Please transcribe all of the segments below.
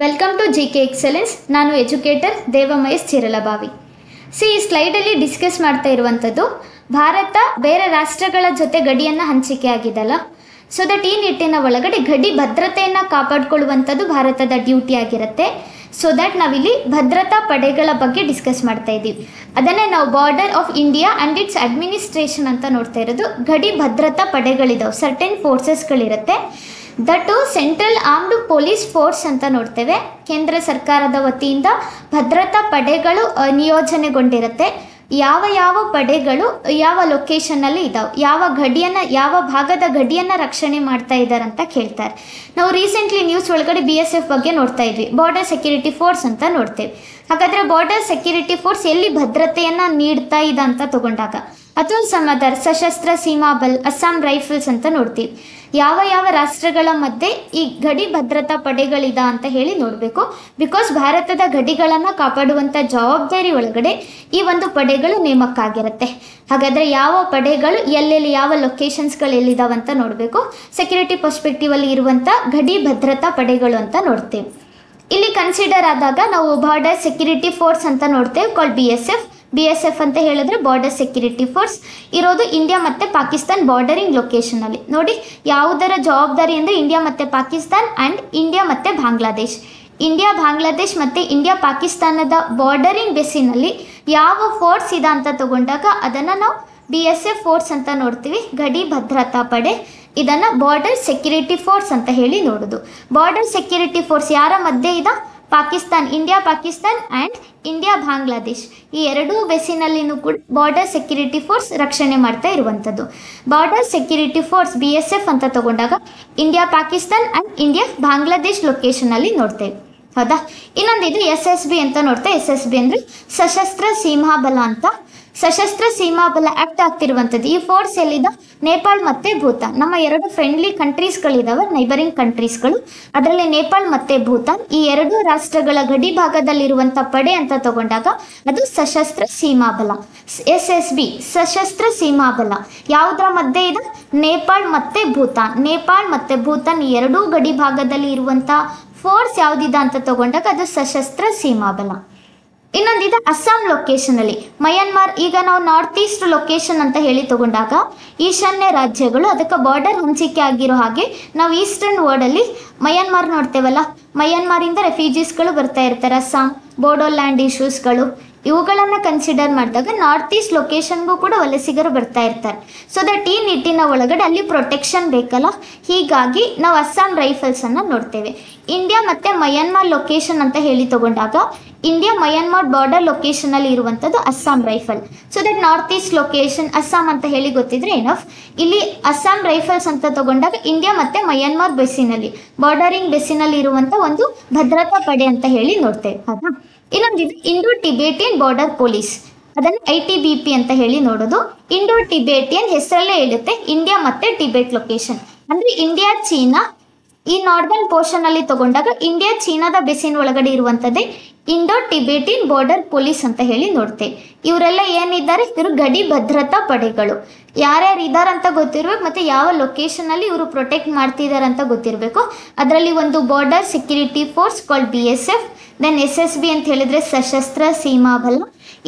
Welcome to GK excellence. ನಾನು educator Devamahesh Chiralabhavi. ಈ ಸ್ಲೈಡಲ್ಲಿ ಡಿಸ್ಕಸ್ ಮಾಡ್ತಾ ಇರುವಂಥದ್ದು ಭಾರತ ಬೇರೆ ರಾಷ್ಟ್ರಗಳ ಜೊತೆ ಗಡಿಯನ್ನು ಹಂಚಿಕೆ ಆಗಿದಲ್ಲ, ಸೊ ದಟ್ ಈ ನಿಟ್ಟಿನ ಒಳಗಡೆ ಗಡಿ ಭದ್ರತೆಯನ್ನು ಕಾಪಾಡಿಕೊಳ್ಳುವಂಥದ್ದು ಭಾರತದ ಡ್ಯೂಟಿ ಆಗಿರುತ್ತೆ. ಸೊ ದ್ಯಾಟ್ ನಾವಿಲ್ಲಿ ಭದ್ರತಾ ಪಡೆಗಳ ಬಗ್ಗೆ ಡಿಸ್ಕಸ್ ಮಾಡ್ತಾ ಇದ್ದೀವಿ. ಅದನ್ನೇ ನಾವು border of India and its administration ಅಂತ ನೋಡ್ತಾ ಇರೋದು. ಗಡಿ ಭದ್ರತಾ ಪಡೆಗಳಿದಾವೆ, ಸರ್ಟೆನ್ ಫೋರ್ಸಸ್ಗಳಿರುತ್ತೆ. That central armed police force ಅಂತ ನೋಡ್ತೇವೆ. ಕೇಂದ್ರ ಸರ್ಕಾರದ ವತಿಯಿಂದ ಭದ್ರತಾ ಪಡೆಗಳು ನಿಯೋಜನೆಗೊಂಡಿರುತ್ತೆ. ಯಾವ ಯಾವ ಪಡೆಗಳು ಯಾವ ಲೊಕೇಶನ್ನಲ್ಲಿ ಇದ್ದಾವೆ, ಯಾವ ಭಾಗದ ಗಡಿಯನ್ನು ರಕ್ಷಣೆ ಮಾಡ್ತಾ ಇದ್ದಾರೆ ಅಂತ ಕೇಳ್ತಾರೆ. ನಾವು ರೀಸೆಂಟ್ಲಿ ನ್ಯೂಸ್ ಒಳಗಡೆ BSF ಬಗ್ಗೆ ನೋಡ್ತಾ ಇದ್ವಿ, ಬಾರ್ಡರ್ ಸೆಕ್ಯೂರಿಟಿ ಫೋರ್ಸ್ ಅಂತ ನೋಡ್ತೇವೆ. ಹಾಗಾದರೆ ಬಾರ್ಡರ್ ಸೆಕ್ಯೂರಿಟಿ ಫೋರ್ಸ್ ಎಲ್ಲಿ ಭದ್ರತೆಯನ್ನು ನೀಡ್ತಾ ಇದೆ ಅಂತ ತಗೊಂಡಾಗ ಅಥವಾ ಸಮದರ್ ಸಶಸ್ತ್ರ ಸೀಮಾ ಬಲ್, ಅಸ್ಸಾಂ ರೈಫಲ್ಸ್ ಅಂತ ನೋಡ್ತೀವಿ. ಯಾವ ಯಾವ ರಾಷ್ಟ್ರಗಳ ಮಧ್ಯೆ ಈ ಗಡಿ ಭದ್ರತಾ ಪಡೆಗಳಿದ ಅಂತ ಹೇಳಿ ನೋಡಬೇಕು. ಬಿಕಾಸ್ ಭಾರತದ ಗಡಿಗಳನ್ನು ಕಾಪಾಡುವಂಥ ಜವಾಬ್ದಾರಿ ಒಳಗಡೆ ಈ ಒಂದು ಪಡೆಗಳು ನೇಮಕ ಆಗಿರುತ್ತೆ. ಹಾಗಾದರೆ ಯಾವ ಪಡೆಗಳು ಎಲ್ಲೆಲ್ಲಿ ಯಾವ ಲೊಕೇಶನ್ಸ್ಗಳು ಎಲ್ಲಿದ್ದಾವಂತ ನೋಡಬೇಕು. ಸೆಕ್ಯೂರಿಟಿ ಪರ್ಸ್ಪೆಕ್ಟಿವಲ್ಲಿ ಇರುವಂಥ ಗಡಿ ಭದ್ರತಾ ಪಡೆಗಳು ಅಂತ ನೋಡ್ತೇವೆ. ಇಲ್ಲಿ ಕನ್ಸಿಡರ್ ಆದಾಗ ನಾವು ಬಾರ್ಡರ್ ಸೆಕ್ಯೂರಿಟಿ ಫೋರ್ಸ್ ಅಂತ ನೋಡ್ತೇವೆ, ಕಾಲ್ಡ್ BSF ಅಂತ ಹೇಳಿದ್ರೆ ಬಾರ್ಡರ್ ಸೆಕ್ಯೂರಿಟಿ ಫೋರ್ಸ್ ಇರೋದು ಇಂಡಿಯಾ ಮತ್ತು ಪಾಕಿಸ್ತಾನ್ ಬಾರ್ಡರಿಂಗ್ ಲೊಕೇಶನಲ್ಲಿ. ನೋಡಿ ಯಾವುದರ ಜವಾಬ್ದಾರಿ ಅಂದರೆ ಇಂಡಿಯಾ ಮತ್ತು ಪಾಕಿಸ್ತಾನ್ ಆ್ಯಂಡ್ ಇಂಡಿಯಾ ಮತ್ತು ಬಾಂಗ್ಲಾದೇಶ್. ಇಂಡಿಯಾ ಬಾಂಗ್ಲಾದೇಶ್ ಮತ್ತು ಇಂಡಿಯಾ ಪಾಕಿಸ್ತಾನದ ಬಾರ್ಡರಿಂಗ್ ಬೆಸಿನಲ್ಲಿ ಯಾವ ಫೋರ್ಸ್ ಇದೆ ಅಂತ ತಗೊಂಡಾಗ ಅದನ್ನು ನಾವು BSF ಫೋರ್ಸ್ ಅಂತ ನೋಡ್ತೀವಿ, ಗಡಿ ಭದ್ರತಾ ಪಡೆ. ಇದನ್ನು ಬಾರ್ಡರ್ ಸೆಕ್ಯೂರಿಟಿ ಫೋರ್ಸ್ ಅಂತ ಹೇಳಿ ನೋಡೋದು. ಬಾರ್ಡರ್ ಸೆಕ್ಯೂರಿಟಿ ಫೋರ್ಸ್ ಯಾರ ಮಧ್ಯೆ ಇದೆ? Pakistan, India Pakistan and India Bangladesh ಈ ಎರಡೂ ಬೆಸಿನಲ್ಲಿನೂ ಕೂಡ ಬಾರ್ಡರ್ ಸೆಕ್ಯೂರಿಟಿ ಫೋರ್ಸ್ ರಕ್ಷಣೆ ಮಾಡ್ತಾ ಇರುವಂಥದ್ದು. ಬಾರ್ಡರ್ ಸೆಕ್ಯೂರಿಟಿ ಫೋರ್ಸ್ BSF ಅಂತ ತಗೊಂಡಾಗ India Pakistan and India Bangladesh ಲೊಕೇಶನಲ್ಲಿ ನೋಡ್ತೇವೆ, ಹೌದಾ? ಇನ್ನೊಂದಿದು SSB ಅಂತ ನೋಡ್ತೇವೆ. SSB ಅಂದರೆ ಸಶಸ್ತ್ರ ಸೀಮಾ ಬಲ ಅಂತ. ಸಶಸ್ತ್ರ ಸೀಮಾ ಬಲ ಆ್ಯಕ್ಟ್ ಆಗ್ತಿರುವಂಥದ್ದು. ಈ ಫೋರ್ಸ್ ಎಲ್ಲಿದೆ? ನೇಪಾಳ್ ಮತ್ತು ಭೂತಾನ್, ನಮ್ಮ ಎರಡು ಫ್ರೆಂಡ್ಲಿ ಕಂಟ್ರೀಸ್ಗಳಿದ್ದಾವೆ, ನೈಬರಿಂಗ್ ಕಂಟ್ರೀಸ್ಗಳು. ಅದರಲ್ಲಿ ನೇಪಾಳ್ ಮತ್ತು ಭೂತಾನ್ ಈ ಎರಡೂ ರಾಷ್ಟ್ರಗಳ ಗಡಿ ಭಾಗದಲ್ಲಿರುವಂಥ ಪಡೆ ಅಂತ ತಗೊಂಡಾಗ ಅದು ಸಶಸ್ತ್ರ ಸೀಮಾ ಬಲ. SSB ಸಶಸ್ತ್ರ ಸೀಮಾ ಬಲ ಯಾವುದರ ಮಧ್ಯೆ ಇದೆ? ನೇಪಾಳ್ ಮತ್ತು ಭೂತಾನ್. ನೇಪಾಳ್ ಮತ್ತು ಭೂತಾನ್ ಈ ಎರಡೂ ಗಡಿ ಭಾಗದಲ್ಲಿ ಇರುವಂಥ ಫೋರ್ಸ್ ಯಾವುದಿದೆ ಅಂತ ತಗೊಂಡಾಗ ಅದು ಸಶಸ್ತ್ರ ಸೀಮಾ ಬಲ. ಇನ್ನೊಂದಿದೆ ಅಸ್ಸಾಂ ಲೊಕೇಶನಲ್ಲಿ ಮಯನ್ಮಾರ್. ಈಗ ನಾವು ನಾರ್ತ್ ಈಸ್ಟ್ ಲೊಕೇಶನ್ ಅಂತ ಹೇಳಿ ತಗೊಂಡಾಗ ಈಶಾನ್ಯ ರಾಜ್ಯಗಳು, ಅದಕ್ಕೆ ಬಾರ್ಡರ್ ಹಂಚಿಕೆ ಆಗಿರೋ ಹಾಗೆ ನಾವು ಈಸ್ಟರ್ನ್ ವರ್ಡಲ್ಲಿ ಮಯನ್ಮಾರ್ ನೋಡ್ತೇವಲ್ಲ, ಮಯನ್ಮಾರಿಂದ ರೆಫ್ಯೂಜೀಸ್ಗಳು ಬರ್ತಾ ಇರ್ತಾರೆ. ಅಸ್ಸಾಂ, ಬೋಡೋಲ್ಯಾಂಡ್ ಇಶ್ಯೂಸ್ಗಳು ಇವುಗಳನ್ನು ಕನ್ಸಿಡರ್ ಮಾಡಿದಾಗ ನಾರ್ತ್ ಈಸ್ಟ್ ಲೊಕೇಶನ್ಗೂ ಕೂಡ ವಲಸಿಗರು ಬರ್ತಾ ಇರ್ತಾರೆ. ಸೊ ದಟ್ ಈ ನಿಟ್ಟಿನ ಒಳಗಡೆ ಅಲ್ಲಿ ಪ್ರೊಟೆಕ್ಷನ್ ಬೇಕಲ್ಲ, ಹೀಗಾಗಿ ನಾವು ಅಸ್ಸಾಂ ರೈಫಲ್ಸನ್ನು ನೋಡ್ತೇವೆ. ಇಂಡಿಯಾ ಮತ್ತು ಮಯನ್ಮಾರ್ ಲೊಕೇಶನ್ ಅಂತ ಹೇಳಿ ತಗೊಂಡಾಗ ಇಂಡಿಯಾ ಮಯನ್ಮಾರ್ ಬಾರ್ಡರ್ ಲೊಕೇಶನಲ್ಲಿ ಇರುವಂಥದ್ದು Assam rifle. So that north East location Assam ಅಂತ ಹೇಳಿ ಗೊತ್ತಿದ್ರೆ ಏನಫ್. ಇಲ್ಲಿ ಅಸ್ಸಾಂ ರೈಫಲ್ಸ್ ಅಂತ ತಗೊಂಡಾಗ ಇಂಡಿಯಾ ಮತ್ತು ಮಯನ್ಮಾರ್ ಬೆಸಿನಲ್ಲಿ ಬಾರ್ಡರಿಂಗ್ ಬೆಸಿನಲ್ಲಿ ಇರುವಂಥ ಒಂದು ಭದ್ರತಾ ಪಡೆ ಅಂತ ಹೇಳಿ ನೋಡ್ತೇವೆ, ಹೌದಾ? ಇನ್ನೊಂದಿದೆ ಇಂಡೋ ಟಿಬೇಟಿಯನ್ ಬಾರ್ಡರ್ ಪೊಲೀಸ್, ಅದನ್ನು ITBP ಅಂತ ಹೇಳಿ ನೋಡೋದು. ಇಂಡೋ ಟಿಬೇಟಿಯನ್ ಹೆಸರಲ್ಲೇ ಹೇಳುತ್ತೆ, ಇಂಡಿಯಾ ಮತ್ತು ಟಿಬೇಟ್ ಲೊಕೇಶನ್. ಅಂದರೆ ಇಂಡಿಯಾ ಚೀನಾ ಈ ನಾರ್ದರ್ನ್ ಪೋರ್ಷನ್ ಅಲ್ಲಿ ತಗೊಂಡಾಗ ಇಂಡಿಯಾ ಚೀನಾದ ಬೆಸಿನ ಒಳಗಡೆ ಇರುವಂಥದ್ದೇ ಇಂಡೋ ಟಿಬೇಟಿಯನ್ ಬಾರ್ಡರ್ ಪೊಲೀಸ್ ಅಂತ ಹೇಳಿ ನೋಡ್ತೇವೆ. ಇವರೆಲ್ಲ ಏನಿದ್ದಾರೆ? ಇವರು ಗಡಿ ಭದ್ರತಾ ಪಡೆಗಳು. ಯಾರ್ಯಾರು ಇದ್ದಾರೆ ಅಂತ ಗೊತ್ತಿರಬೇಕು, ಮತ್ತು ಯಾವ ಲೊಕೇಶನಲ್ಲಿ ಇವರು ಪ್ರೊಟೆಕ್ಟ್ ಮಾಡ್ತಿದ್ದಾರೆ ಅಂತ ಗೊತ್ತಿರಬೇಕು. ಅದರಲ್ಲಿ ಒಂದು border security force called BSF, then SSB ಅಂತ ಹೇಳಿದರೆ ಸಶಸ್ತ್ರ ಸೀಮಾ ಬಲ.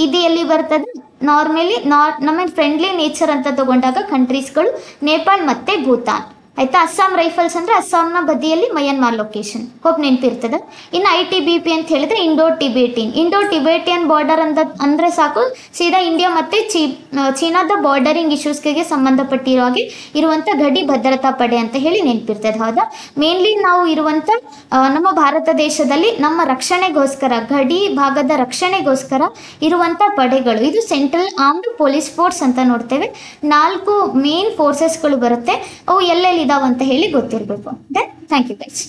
ಇದು ಎಲ್ಲಿ ಬರ್ತದೆ? ನಾರ್ಮಲಿ ನಮ್ಮ ಫ್ರೆಂಡ್ಲಿ ನೇಚರ್ ಅಂತ ತಗೊಂಡಾಗ ಕಂಟ್ರೀಸ್ಗಳು ನೇಪಾಳ್ ಮತ್ತು ಭೂತಾನ್, ಆಯಿತಾ? ಅಸ್ಸಾಂ ರೈಫಲ್ಸ್ ಅಂದರೆ ಅಸ್ಸಾಂನ ಬದಿಯಲ್ಲಿ ಮಯನ್ಮಾರ್ ಲೊಕೇಶನ್, ಹೋಪ್ ನೆನಪಿರ್ತದೆ. ಇನ್ನು ITBP ಅಂತ ಹೇಳಿದರೆ ಇಂಡೋ ಟಿಬೇಟಿಯನ್ ಬಾರ್ಡರ್ ಅಂದರೆ ಸಾಕು, ಸೀದಾ ಇಂಡಿಯಾ ಮತ್ತು ಚೀನಾದ ಬಾರ್ಡರಿಂಗ್ ಇಶ್ಯೂಸ್ಗೆ ಸಂಬಂಧಪಟ್ಟಿರೋ ಹಾಗೆ ಇರುವಂಥ ಗಡಿ ಭದ್ರತಾ ಪಡೆ ಅಂತ ಹೇಳಿ ನೆನಪಿರ್ತದೆ, ಹೌದಾ? ಮೇನ್ಲಿ ನಾವು ಇರುವಂಥ ನಮ್ಮ ಭಾರತ ದೇಶದಲ್ಲಿ ನಮ್ಮ ರಕ್ಷಣೆಗೋಸ್ಕರ, ಗಡಿ ಭಾಗದ ರಕ್ಷಣೆಗೋಸ್ಕರ ಇರುವಂಥ ಪಡೆಗಳು, ಇದು ಸೆಂಟ್ರಲ್ ಆರ್ಮ್ಡ್ ಪೊಲೀಸ್ ಫೋರ್ಸ್ ಅಂತ ನೋಡ್ತೇವೆ. 4 ಮೇನ್ ಫೋರ್ಸಸ್ಗಳು ಬರುತ್ತೆ, ಅವು ಎಲ್ಲೆಲ್ಲಿದ್ದಾವೆ ಅಂತ ಹೇಳಿ ಗೊತ್ತಿರಬೇಕು. Then thank you guys.